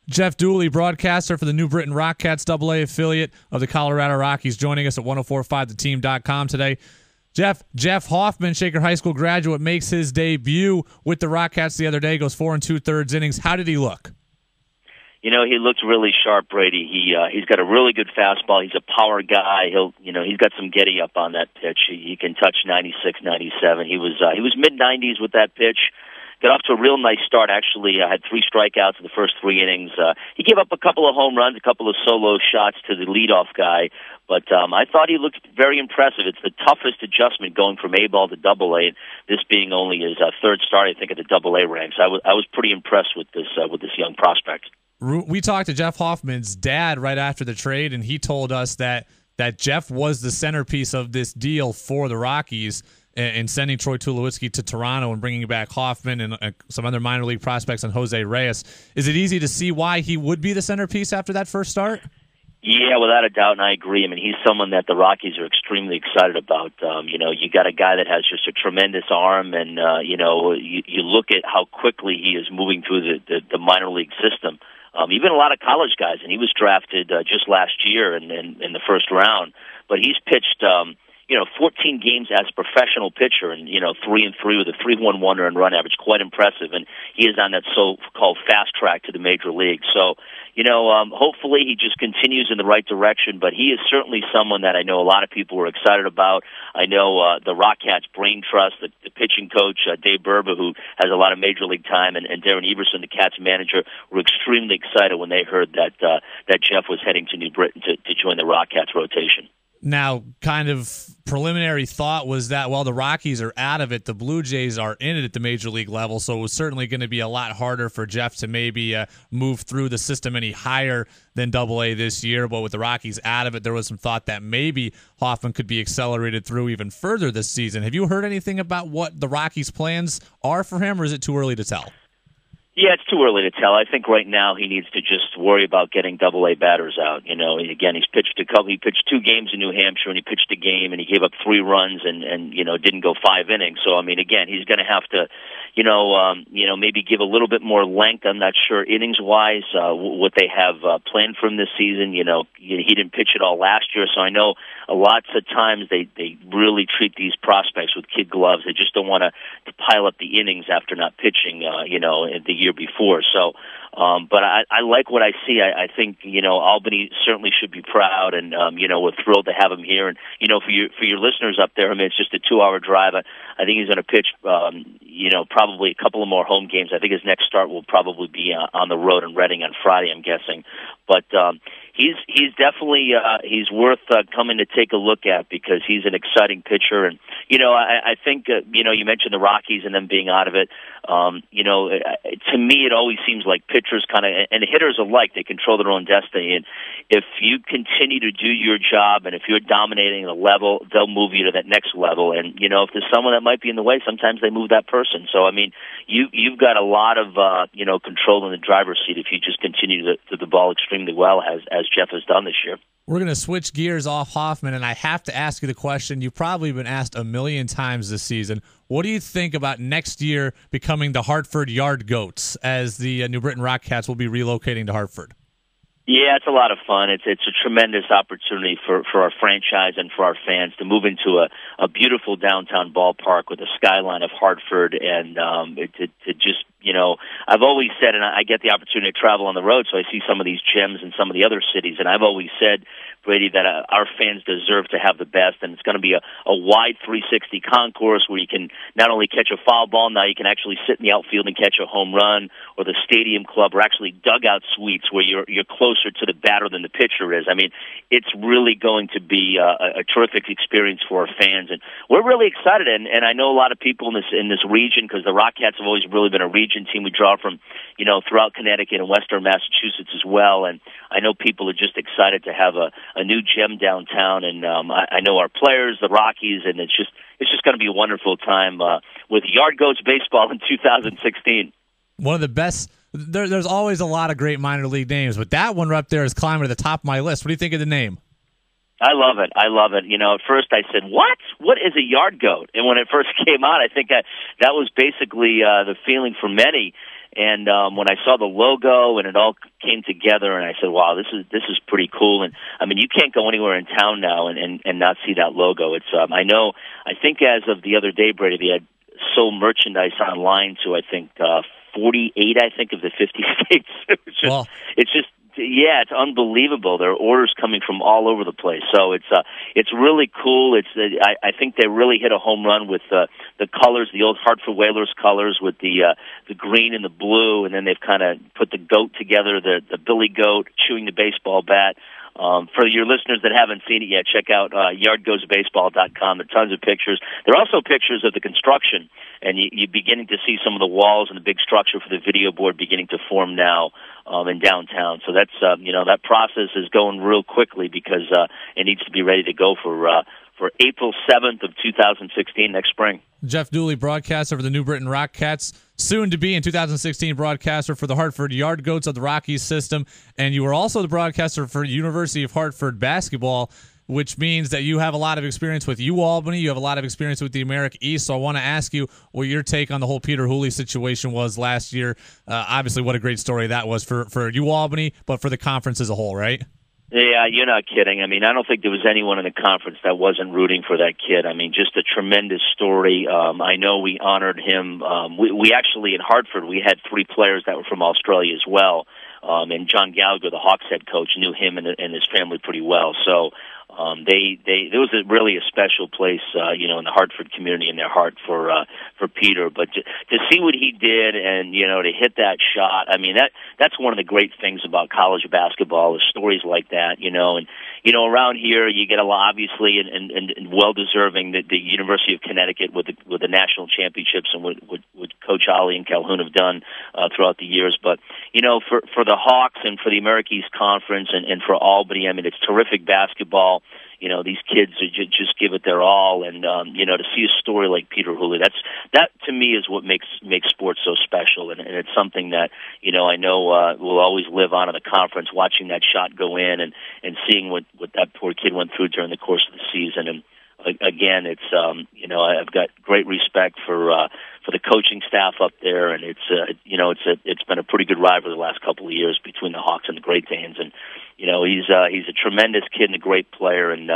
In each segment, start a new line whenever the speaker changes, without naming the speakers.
Jeff Dooley, broadcaster for the New Britain Rockcats, AA affiliate of the Colorado Rockies, joining us at 1045theteam.com today. Jeff Hoffman, Shaker High School graduate, makes his debut with the Rockcats the other day, goes 4 2/3 innings. How did he look?
You know, he looked really sharp, Brady. He's got a really good fastball. He's a power guy. He's got some getty up on that pitch. He can touch 96, 97. He was mid-90s with that pitch. Got off to a real nice start, actually. Had 3 strikeouts in the first 3 innings. He gave up a couple of home runs, a couple of solo shots to the leadoff guy, but I thought he looked very impressive. It's the toughest adjustment going from A-ball to AA, this being only his 3rd start, I think, at the AA ranks. I was pretty impressed with this young prospect.
We talked to Jeff Hoffman's dad right after the trade, and he told us that Jeff was the centerpiece of this deal for the Rockies in sending Troy Tulowitzki to Toronto and bringing back Hoffman and some other minor league prospects and Jose Reyes. Is it easy to see why he would be the centerpiece after that first start?
Yeah, without a doubt, and I agree. I mean, he's someone that the Rockies are extremely excited about. You got a guy that has just a tremendous arm, and you look at how quickly he is moving through the minor league system. Even a lot of college guys, and he was drafted just last year in the first round. But he's pitched 14 games as a professional pitcher, and 3-3 with a 3.11 earned run average, quite impressive. And he is on that so-called fast track to the major league. So, hopefully he just continues in the right direction. But he is certainly someone that I know a lot of people were excited about. I know the Rockcats brain trust, the pitching coach Dave Burba, who has a lot of major league time, and Darren Everson, the Cats manager, were extremely excited when they heard that Jeff was heading to New Britain to join the Rockcats rotation.
Now, kind of preliminary thought was that while the Rockies are out of it, the Blue Jays are in it at the major league level, so it was certainly going to be a lot harder for Jeff to maybe move through the system any higher than AA this year. But with the Rockies out of it, there was some thought that maybe Hoffman could be accelerated through even further this season. Have you heard anything about what the Rockies' plans are for him, or is it too early to tell?
Yeah, it's too early to tell. I think right now he needs to just worry about getting AA batters out. Again, he pitched 2 games in New Hampshire, and he pitched a game, and he gave up 3 runs, and didn't go 5 innings. So I mean, again, he's going to have to, maybe give a little bit more length. I'm not sure innings wise what they have planned for him this season. He didn't pitch it all last year, so I know lots of times they really treat these prospects with kid gloves. They just don't want to pile up the innings after not pitching, the year before. So, but I like what I see. I think, Albany certainly should be proud, and, we're thrilled to have him here. And, for your listeners up there, I mean, it's just a 2-hour drive. I think he's going to pitch, probably a couple of more home games. I think his next start will probably be on the road in Reading on Friday, I'm guessing. But, he's definitely he's worth coming to take a look at, because he's an exciting pitcher. And I think you mentioned the Rockies and them being out of it. To me, it always seems like pitchers and hitters alike, they control their own destiny. And if you continue to do your job, and if you're dominating the level, they'll move you to that next level. And if there's someone that might be in the way, sometimes they move that person. So I mean, you've got a lot of control in the driver's seat if you just continue to the ball extremely well, as Jeff has done this year.
We're going to switch gears off Hoffman, and I have to ask you the question you've probably been asked a million times this season. What do you think about next year becoming the Hartford Yard Goats, as the New Britain Rockcats will be relocating to Hartford?
Yeah, it's a lot of fun. It's a tremendous opportunity for our franchise and for our fans to move into a beautiful downtown ballpark with a skyline of Hartford, and to just, I've always said, and I get the opportunity to travel on the road, so I see some of these gems in some of the other cities, and I've always said, Brady, that our fans deserve to have the best, and it's going to be a wide 360 concourse where you can not only catch a foul ball, now you can actually sit in the outfield and catch a home run, or the Stadium Club, or actually dugout suites where you're closer to the batter than the pitcher is. I mean, it's really going to be a terrific experience for our fans, and we're really excited. And I know a lot of people in this region, because the Rockcats have always really been a region team. We draw from throughout Connecticut and Western Massachusetts as well, and I know people are just excited to have a new gem downtown, and I know our players, the Rockies, and it's just going to be a wonderful time with Yard Goats baseball in 2016.
One of the best. There's always a lot of great minor league names, but that one up there is climbing to the top of my list. What do you think of the name?
I love it. At first I said, what is a yard goat? And when it first came out, I think that was basically the feeling for many. And when I saw the logo and it all came together, and I said, "Wow, this is pretty cool." And I mean, you can't go anywhere in town now and not see that logo. It's I think as of the other day, Brady, they had sold merchandise online to 48, I think, of the 50 states. It's just. Yeah, it's unbelievable. There are orders coming from all over the place, so it's really cool. I think they really hit a home run with the colors, the old Hartford Whalers colors with the green and the blue, and then they've kind of put the goat together, the Billy Goat chewing the baseball bat. For your listeners that haven't seen it yet, check out yardgoesbaseball.com. There are tons of pictures. There are also pictures of the construction, and you're beginning to see some of the walls and the big structure for the video board beginning to form now in downtown. So that's that process is going real quickly because it needs to be ready to go for April 7th of 2016, next spring.
Jeff Dooley, broadcaster for the New Britain Rockcats, soon to be in 2016 broadcaster for the Hartford Yard Goats of the Rockies system, and you were also the broadcaster for University of Hartford basketball, which means that you have a lot of experience with UAlbany. You have a lot of experience with the America East. So I want to ask you what your take on the whole Peter Hooley situation was last year. Obviously, what a great story that was for UAlbany, but for the conference as a whole, right?
Yeah, you're not kidding. I mean, I don't think there was anyone in the conference that wasn't rooting for that kid. I mean, just a tremendous story. I know we honored him. We actually, in Hartford, we had 3 players that were from Australia as well. And John Gallagher, the Hawks head coach, knew him and his family pretty well. So there was really a special place, in the Hartford community in their heart for Peter. But to see what he did and, to hit that shot, I mean, that's one of the great things about college basketball is stories like that, and, around here you get a lot, obviously, and well-deserving the University of Connecticut with the national championships and what Coach Ollie and Calhoun have done throughout the years. But, for the Hawks and for the America East Conference and for Albany, I mean, it's terrific basketball. These kids just give it their all, and to see a story like Peter Hooley, that to me is what makes sports so special, and it's something that I know will always live on in the conference. Watching that shot go in and seeing what that poor kid went through during the course of the season, and again, it's I've got great respect for the coaching staff up there, and it's been a pretty good ride for the last couple of years between the Hawks and the Great Danes, and he's a tremendous kid and a great player, and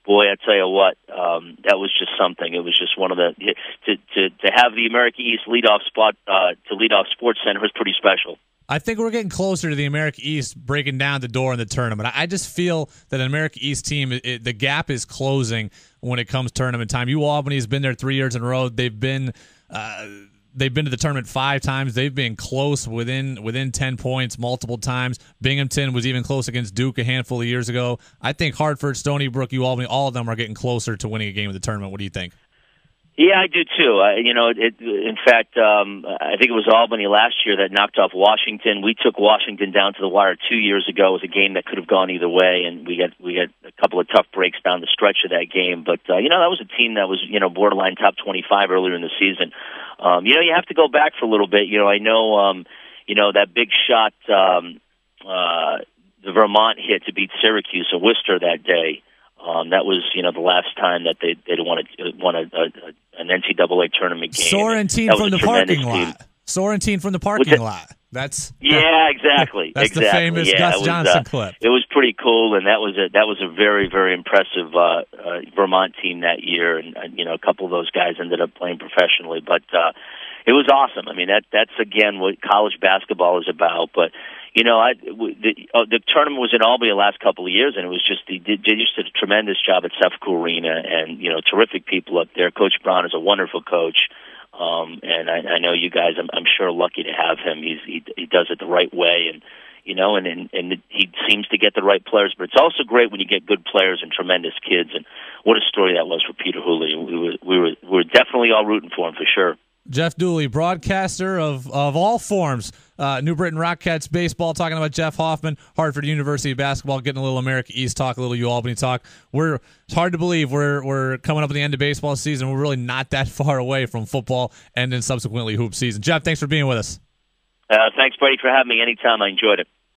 boy, I tell you what, that was just something. It was just one of the to have the America East leadoff spot to leadoff Sports Center was pretty special.
I think we're getting closer to the America East breaking down the door in the tournament. I just feel that an America East team, the gap is closing when it comes tournament time. UAlbany has been there 3 years in a row. They've been to the tournament 5 times. They've been close within 10 points multiple times. Binghamton was even close against Duke a handful of years ago. I think Hartford, Stony Brook, UAlbany, all of them are getting closer to winning a game of the tournament. What do you think?
Yeah, I do too. In fact, I think it was Albany last year that knocked off Washington. We took Washington down to the wire 2 years ago. It was a game that could have gone either way, and we had a couple of tough breaks down the stretch of that game. But that was a team that was borderline top 25 earlier in the season. You have to go back for a little bit. I know that big shot the Vermont hit to beat Syracuse or Worcester that day. That was, the last time that they'd won an NCAA tournament game.
Sorrentine from the parking lot. Sorrentine from the parking lot.
Exactly.
That's the famous Gus Johnson clip.
It was pretty cool, and that was a very, very impressive Vermont team that year, and a couple of those guys ended up playing professionally, but it was awesome. I mean, that's again what college basketball is about, but. The tournament was in Albany the last couple of years, and it was just they just did a tremendous job at Sefco Arena, and terrific people up there. Coach Brown is a wonderful coach, and I know you guys. I'm sure lucky to have him. He does it the right way, and and he seems to get the right players. But it's also great when you get good players and tremendous kids. And what a story that was for Peter Hooley. We were definitely all rooting for him for sure.
Jeff Dooley, broadcaster of all forms, New Britain Rockcats baseball, talking about Jeff Hoffman, Hartford University basketball, getting a little America East talk, a little UAlbany talk. It's hard to believe we're coming up at the end of baseball season. We're really not that far away from football and then subsequently hoop season. Jeff, thanks for being with us.
Thanks, Brady, for having me anytime. I enjoyed it.